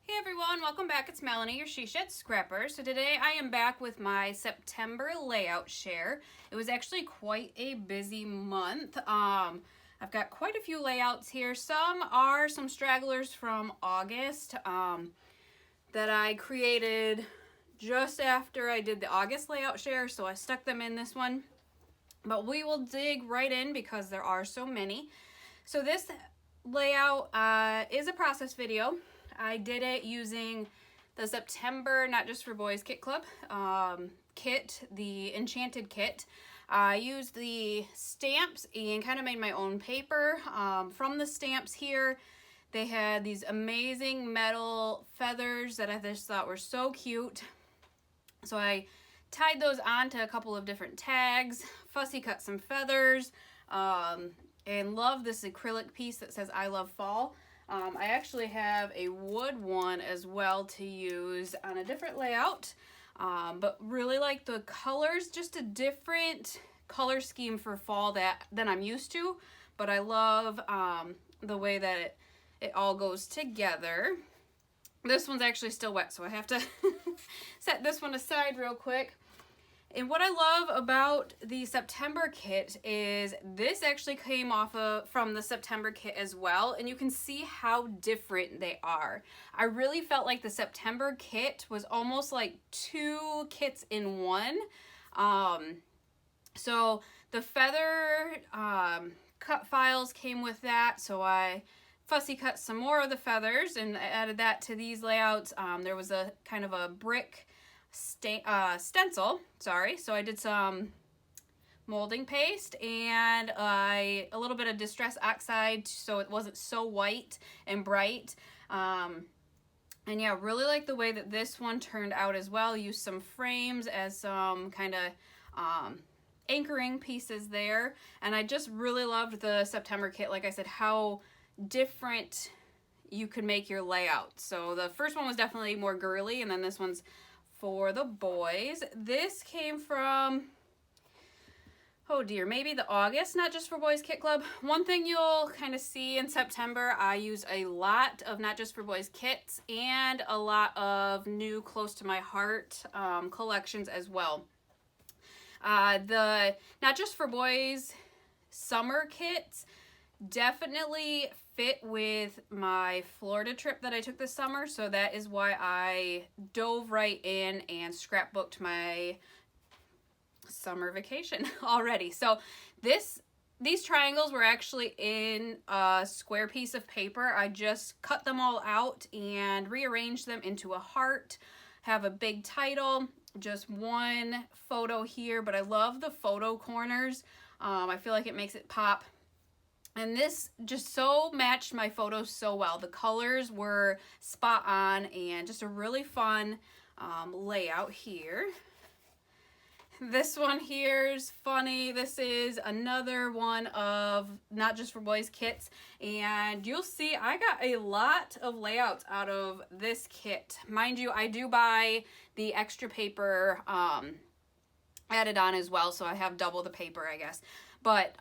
Hey everyone, welcome back. It's Melanie, your She Shed Scrapper. So today I am back with my September layout share. It was actually quite a busy month. I've got quite a few layouts here. Some are some stragglers from August that I created just after I did the August layout share, so I stuck them in this one. But we will dig right in because there are so many. So this layout is a process video. I did it using the September Not Just for Boys Kit Club kit, the Enchanted kit. I used the stamps and kind of made my own paper from the stamps here. They had these amazing metal feathers that I just thought were so cute. So I tied those onto a couple of different tags, fussy cut some feathers, and love this acrylic piece that says I love fall. I actually have a wood one as well to use on a different layout, but really like the colors, just a different color scheme for fall than I'm used to, but I love the way that it all goes together. This one's actually still wet, so I have to set this one aside real quick. And what I love about the September kit is this actually came from the September kit as well, and you can see how different they are. I really felt like the September kit was almost like two kits in one. So the feather cut files came with that, so I fussy cut some more of the feathers and added that to these layouts. There was a kind of a brick stencil, sorry, so I did some molding paste and a little bit of distress oxide so it wasn't so white and bright. And yeah, really like the way that this one turned out as well. Used some frames as some kind of anchoring pieces there, and I just really loved the September kit. Like I said, how different you could make your layout. So the first one was definitely more girly, and then this one's for the boys. This came from, oh dear, maybe the August Not Just for Boys Kit Club. One thing you'll kind of see in September, I use a lot of Not Just for Boys kits and a lot of new close to my heart collections as well. The Not Just for Boys summer kits definitely fit with my Florida trip that I took this summer, so that is why I dove right in and scrapbooked my summer vacation already. So these triangles were actually in a square piece of paper. I just cut them all out and rearranged them into a heart. Have a big title, just one photo here, but I love the photo corners. I feel like it makes it pop. And this just so matched my photos so well. The colors were spot on and just a really fun layout here. This one here's funny. This is another one of Not Just for Boys kits. And you'll see I got a lot of layouts out of this kit. Mind you, I do buy the extra paper added on as well, so I have double the paper, I guess. But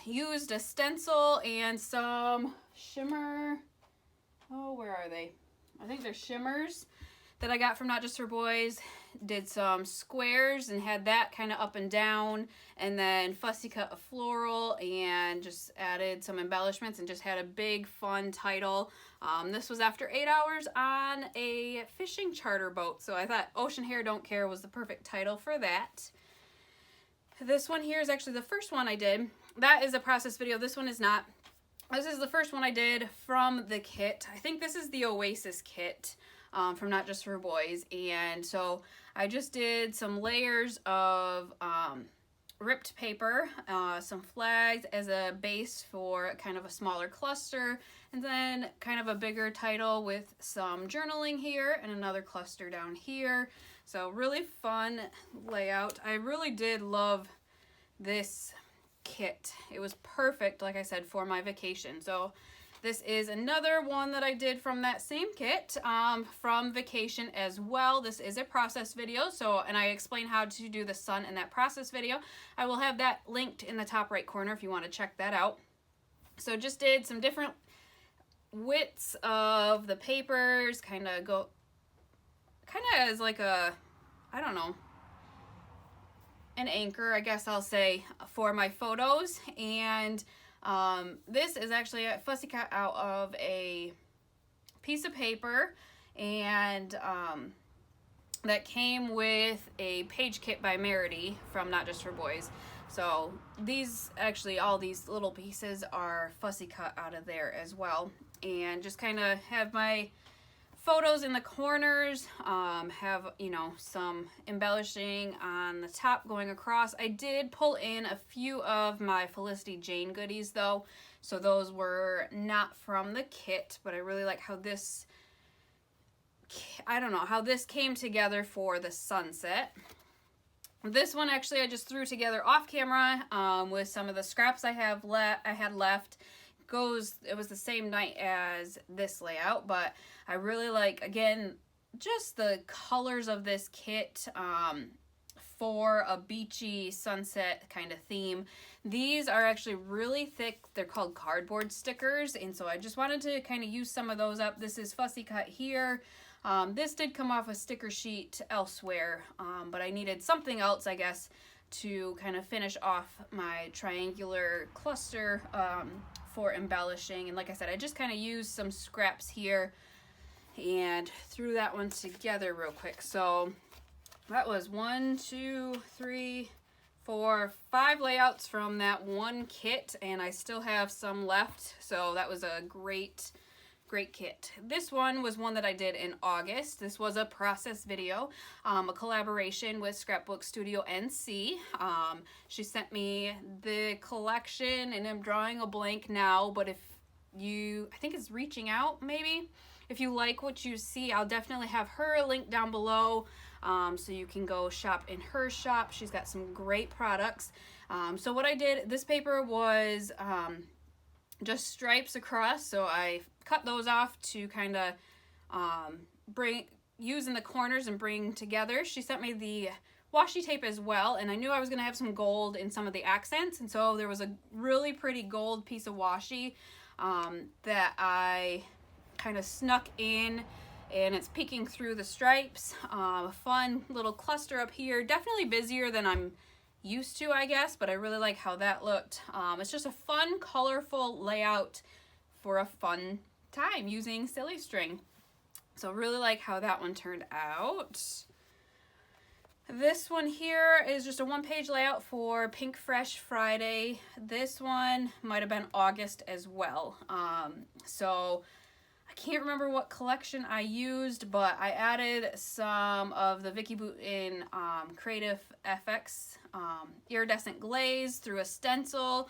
used a stencil and some shimmer, oh, where are they? I think they're shimmers that I got from Not Just for Boys. Did some squares and had that kind of up and down, and then fussy cut a floral and just added some embellishments and just had a big fun title. This was after 8 hours on a fishing charter boat, so I thought Ocean Hair Don't Care was the perfect title for that. This one here is actually the first one I did. That is a process video. This one is not. This is the first one I did from the kit. I think this is the Oasis kit from Not Just for Boys. And so I just did some layers of ripped paper, some flags as a base for kind of a smaller cluster, and then kind of a bigger title with some journaling here and another cluster down here. So really fun layout. I really did love this kit. It was perfect, like I said, for my vacation. So this is another one that I did from that same kit from vacation as well. This is a process video, and I explain how to do the sun in that process video. I will have that linked in the top right corner if you want to check that out. So just did some different widths of the papers kind of as like a, I don't know, an anchor, I guess I'll say, for my photos. And this is actually a fussy cut out of a piece of paper, and that came with a page kit by Merity from Not Just for Boys. So these, actually all these little pieces are fussy cut out of there as well. And just kind of have my photos in the corners, have, you know, some embellishing on the top going across. I did pull in a few of my Felicity Jane goodies though, so those were not from the kit, but I really like how this, I don't know, how this came together for the sunset. This one actually I just threw together off camera with some of the scraps I had left. It was the same night as this layout, but I really like, again, just the colors of this kit for a beachy sunset kind of theme. These are actually really thick. They're called cardboard stickers, and so I just wanted to kind of use some of those up. This is fussy cut here. This did come off a sticker sheet elsewhere, but I needed something else, I guess, to kind of finish off my triangular cluster for embellishing. And like I said, I just kind of used some scraps here and threw that one together real quick. So that was 1, 2, 3, 4, 5 layouts from that one kit, and I still have some left. So that was a great kit. This one was one that I did in August. This was a process video, a collaboration with Scrapbook Studio NC. She sent me the collection, and I'm drawing a blank now, but if you, I think it's Reaching Out maybe. If you like what you see, I'll definitely have her link down below, so you can go shop in her shop. She's got some great products. So what I did, this paper was just stripes across, so I cut those off to kind of use in the corners and bring together. She sent me the washi tape as well, and I knew I was going to have some gold in some of the accents, and so there was a really pretty gold piece of washi that I kind of snuck in, and it's peeking through the stripes. A fun little cluster up here, definitely busier than I'm used to, I guess, but I really like how that looked. It's just a fun, colorful layout for a fun time using silly string. So really like how that one turned out. This one here is just a one-page layout for Pink Fresh Friday. This one might have been August as well. So I can't remember what collection I used, but I added some of the Vicky Boutin Creative FX iridescent glaze through a stencil,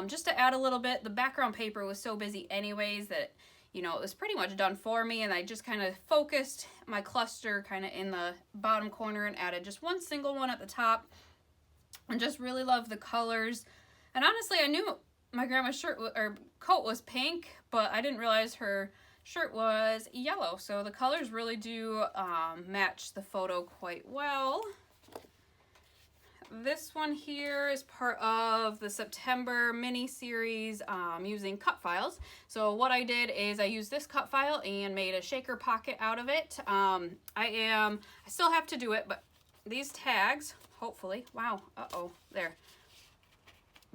just to add a little bit. The background paper was so busy anyways that, you know, it was pretty much done for me, and I just kind of focused my cluster kind of in the bottom corner and added just one single one at the top, and just really love the colors. And honestly, I knew my grandma's shirt or coat was pink, but I didn't realize her shirt was yellow, so the colors really do match the photo quite well. This one here is part of the September mini series using cut files. So what I did is I used this cut file and made a shaker pocket out of it. I still have to do it, but these tags, hopefully, wow, there.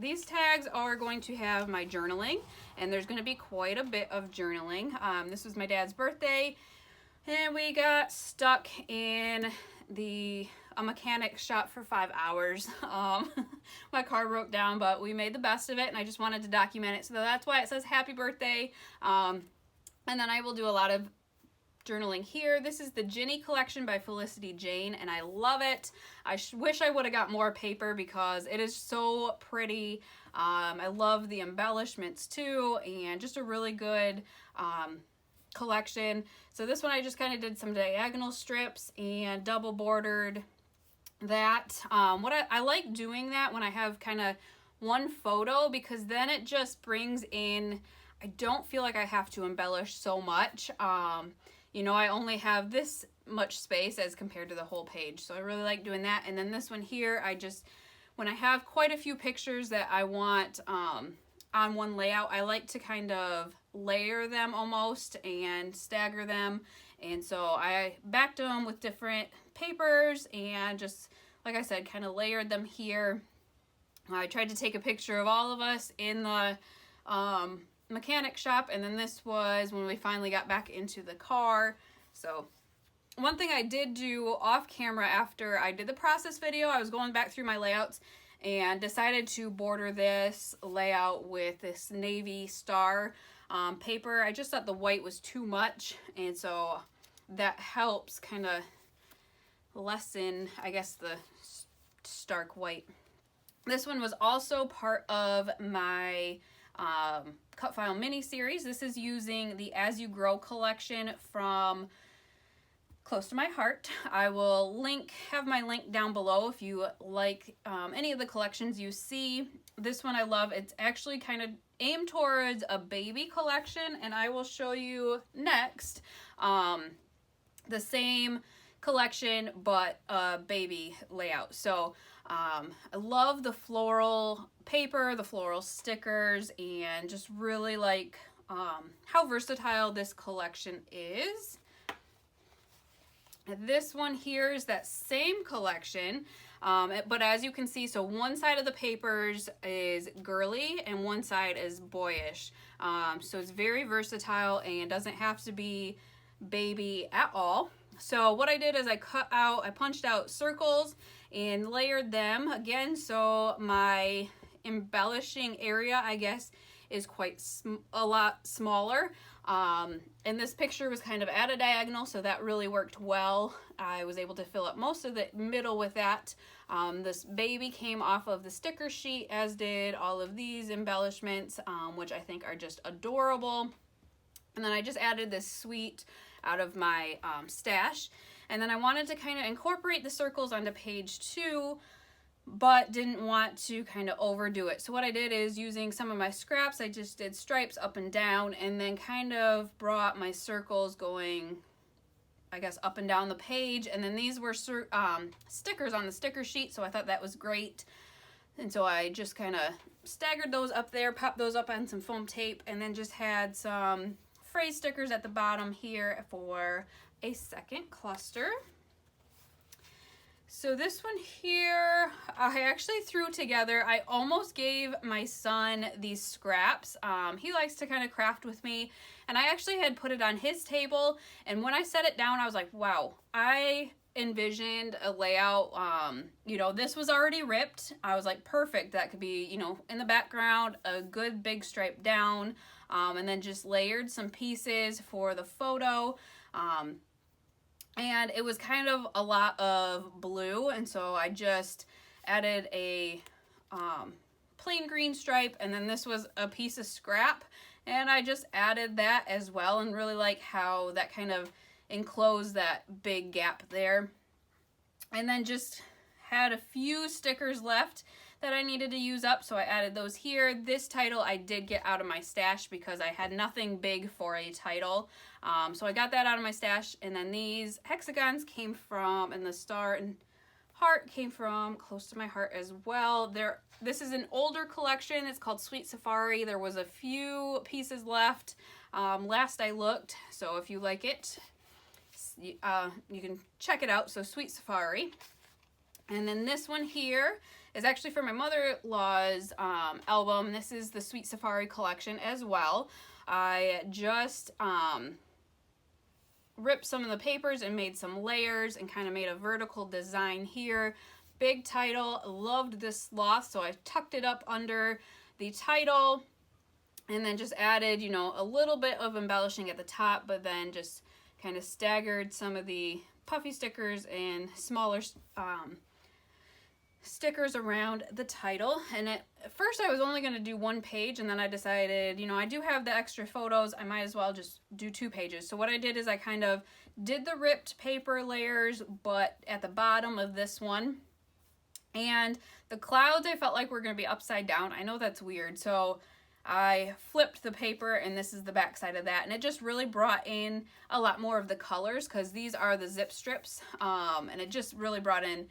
These tags are going to have my journaling, and there's going to be quite a bit of journaling. This was my dad's birthday, and we got stuck in a mechanic shop for 5 hours. My car broke down, but we made the best of it, and I just wanted to document it. So that's why it says happy birthday. And then I will do a lot of journaling here. This is the Ginny collection by Felicity Jane, and I love it. I wish I would have got more paper because it is so pretty. I love the embellishments too, and just a really good collection. So this one I just kind of did some diagonal strips and double bordered that. I like doing that when I have kind of one photo, because then it just brings in, I don't feel like I have to embellish so much. You know, I only have this much space as compared to the whole page, so I really like doing that. And then this one here, when I have quite a few pictures that I want on one layout. I like to kind of layer them almost and stagger them. And so I backed them with different papers and just, like I said, kind of layered them here. I tried to take a picture of all of us in the mechanic shop, and then this was when we finally got back into the car. So one thing I did do off camera after I did the process video, I was going back through my layouts and decided to border this layout with this navy star paper. I just thought the white was too much, and so that helps kind of lessen, I guess, the stark white. This one was also part of my cut file mini series. This is using the As You Grow collection from Close to My Heart. I will have my link down below if you like any of the collections you see. This one I love. It's actually kind of aimed towards a baby collection, and I will show you next the same collection but a baby layout. So I love the floral paper, the floral stickers, and just really like how versatile this collection is. This one here is that same collection, but as you can see, so one side of the papers is girly and one side is boyish. So it's very versatile and doesn't have to be baby at all. So what I did is I punched out circles and layered them again, so my embellishing area, I guess, is quite a lot smaller. And this picture was kind of at a diagonal, so that really worked well. I was able to fill up most of the middle with that. This baby came off of the sticker sheet, as did all of these embellishments, which I think are just adorable. And then I just added this sweet out of my stash. And then I wanted to kind of incorporate the circles onto page 2, but didn't want to kind of overdo it. So what I did is, using some of my scraps, I just did stripes up and down, and then kind of brought my circles going, I guess, up and down the page. And then these were stickers on the sticker sheet, so I thought that was great. And so I just kind of staggered those up there, popped those up on some foam tape, and then just had some phrase stickers at the bottom here for a second cluster. So this one here, I actually threw together. I almost gave my son these scraps. He likes to kind of craft with me, and I actually had put it on his table, and when I set it down, I was like, wow, I envisioned a layout. You know, this was already ripped. I was like, perfect. That could be, you know, in the background, a good big stripe down, and then just layered some pieces for the photo. And it was kind of a lot of blue, and so I just added a plain green stripe, and then this was a piece of scrap, and I just added that as well, and really like how that kind of enclosed that big gap there. And then just had a few stickers left that I needed to use up, so I added those here. This title I did get out of my stash because I had nothing big for a title. So I got that out of my stash, and then these hexagons came from, and the star and heart came from Close to My Heart as well. This is an older collection. It's called Sweet Safari. There was a few pieces left last I looked, so if you like it, you can check it out. So Sweet Safari. And then this one here is actually for my mother-in-law's album. This is the Sweet Safari collection as well. I just ripped some of the papers and made some layers and kind of made a vertical design here. Big title. Loved this sloth, so I tucked it up under the title and then just added, you know, a little bit of embellishing at the top, but then just kind of staggered some of the puffy stickers and smaller stickers around the title. And at first I was only going to do one page, and then I decided, you know, I do have the extra photos, I might as well just do 2 pages. So what I did is I kind of did the ripped paper layers, but at the bottom of this one. And the clouds I felt like were going to be upside down. I know that's weird, so I flipped the paper, and this is the back side of that, and it just really brought in a lot more of the colors, because these are the zip strips, and it just really brought in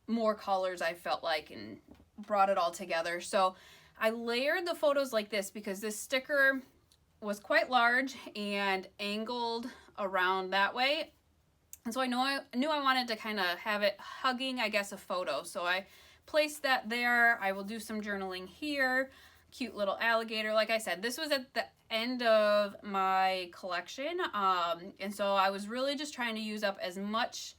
more colors, I felt like, and brought it all together. So I layered the photos like this because this sticker was quite large and angled around that way. And so I knew I wanted to kind of have it hugging, I guess, a photo. So I placed that there. I will do some journaling here. Cute little alligator. Like I said, this was at the end of my collection. And so I was really just trying to use up as much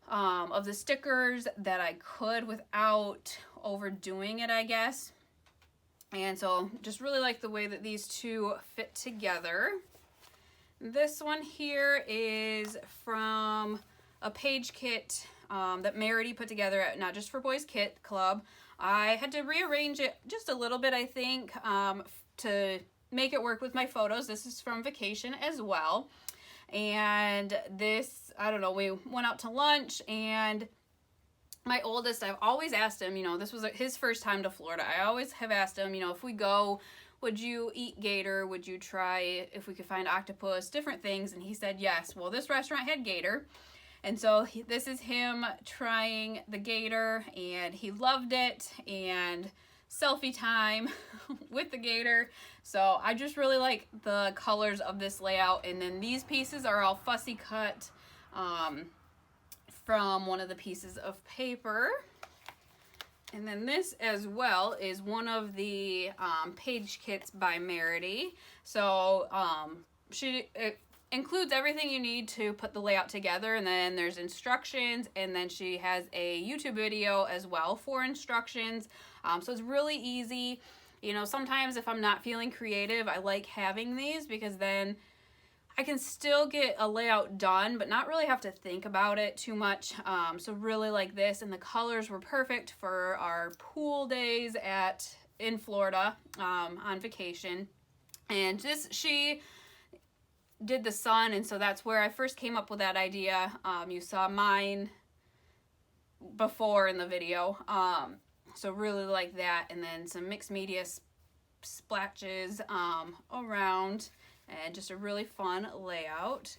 of the stickers that I could without overdoing it, I guess. And so just really like the way that these two fit together. This one here is from a page kit that Merity put together at Not Just for Boys Kit Club. I had to rearrange it just a little bit, I think, to make it work with my photos. This is from vacation as well. And this, I don't know, we went out to lunch, and my oldest, I've always asked him, you know, this was his first time to Florida. I always have asked him, you know, if we go, would you eat gator? Would you try if we could find octopus, different things? And he said yes. Well, this restaurant had gator. And so this is him trying the gator, and he loved it, and selfie time with the gator. So I just really like the colors of this layout. And then these pieces are all fussy cut from one of the pieces of paper. And then this as well is one of the page kits by Merity. So it includes everything you need to put the layout together, and then there's instructions, and then she has a YouTube video as well for instructions. So it's really easy. You know, sometimes if I'm not feeling creative, I like having these because then I can still get a layout done, but not really have to think about it too much. So really like this, and the colors were perfect for our pool days in Florida on vacation. And she did the sun, and so that's where I first came up with that idea. You saw mine before in the video. So really like that, and then some mixed media splashes around. And just a really fun layout.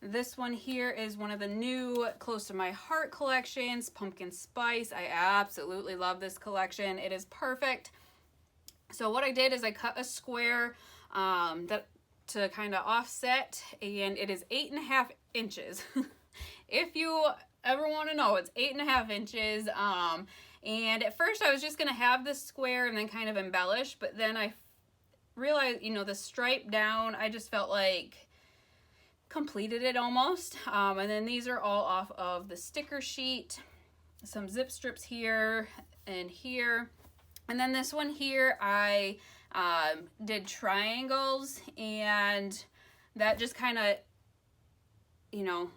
This one here is one of the new Close to My Heart collections, Pumpkin Spice. I absolutely love this collection. It is perfect. So what I did is I cut a square to kind of offset, and it is 8.5 inches. If you ever want to know, it's 8.5 inches. And at first I was just going to have this square and then kind of embellish, but then I realized, you know, the stripe down, I just felt like completed it almost. And then these are all off of the sticker sheet, some zip strips here and here. And then this one here, I did triangles, and that just kind of, you know,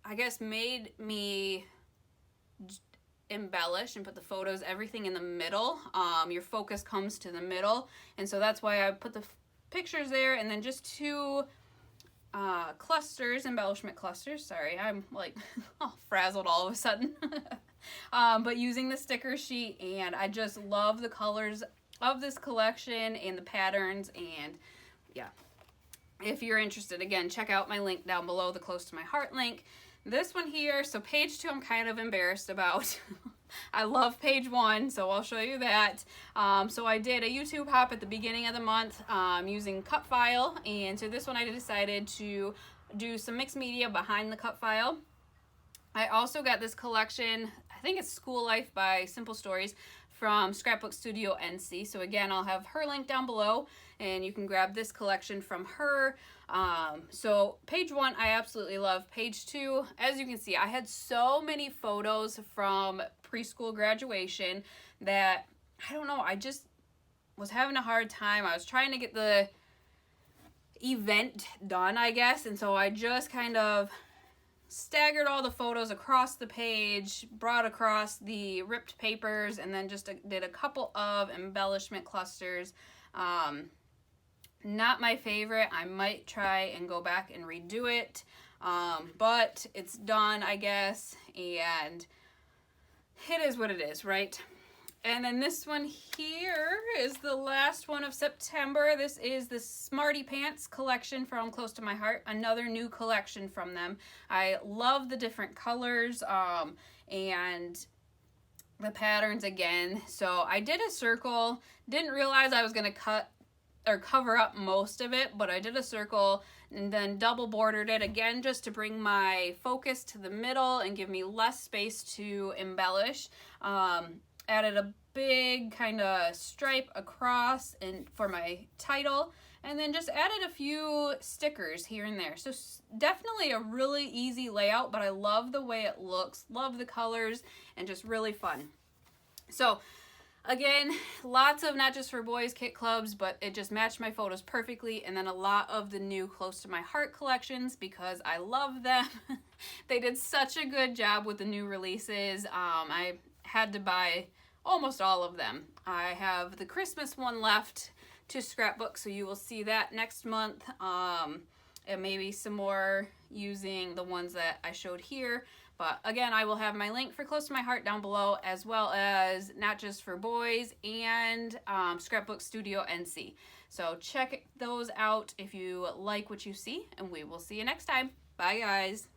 I guess made me embellish and put the photos, everything in the middle. Your focus comes to the middle, and so that's why I put the pictures there, and then just two clusters, embellishment clusters. Sorry, I'm like all frazzled all of a sudden. But using the sticker sheet, and I just love the colors of this collection and the patterns. And yeah, if you're interested, again, check out my link down below, the Close to My Heart link. This one here, so page 2 I'm kind of embarrassed about. I love page 1, so I'll show you that. So I did a YouTube hop at the beginning of the month using cut file, and so this one I decided to do some mixed media behind the cut file. I also got this collection, I think it's School Life by Simple Stories, from Scrapbook Studio NC. So again, I'll have her link down below, and you can grab this collection from her. So page 1 I absolutely love. Page 2, as you can see, I had so many photos from preschool graduation that, I don't know, I just was having a hard time. I was trying to get the event done, I guess, and so I just kind of staggered all the photos across the page, brought across the ripped papers, and then just did a couple of embellishment clusters. Not my favorite. I might try and go back and redo it, but it's done, I guess, and it is what it is, right? And then this one here is the last one of September. This is the Smarty Pants collection from Close to My Heart, another new collection from them. I love the different colors, and the patterns again. So I did a circle, didn't realize I was going to cut or cover up most of it, but I did a circle and then double bordered it again just to bring my focus to the middle and give me less space to embellish. Added a big kind of stripe across and for my title, and then just added a few stickers here and there. So definitely a really easy layout, but I love the way it looks, love the colors, and just really fun. So again, lots of Not Just for Boys kit clubs, but it just matched my photos perfectly. And then a lot of the new Close to My Heart collections because I love them. They did such a good job with the new releases. I had to buy almost all of them. I have the Christmas one left to scrapbook, so you will see that next month. And maybe some more using the ones that I showed here. But again, I will have my link for Close to My Heart down below, as well as Not Just for Boys and Scrapbook Studio NC. So check those out if you like what you see, and we will see you next time. Bye, guys.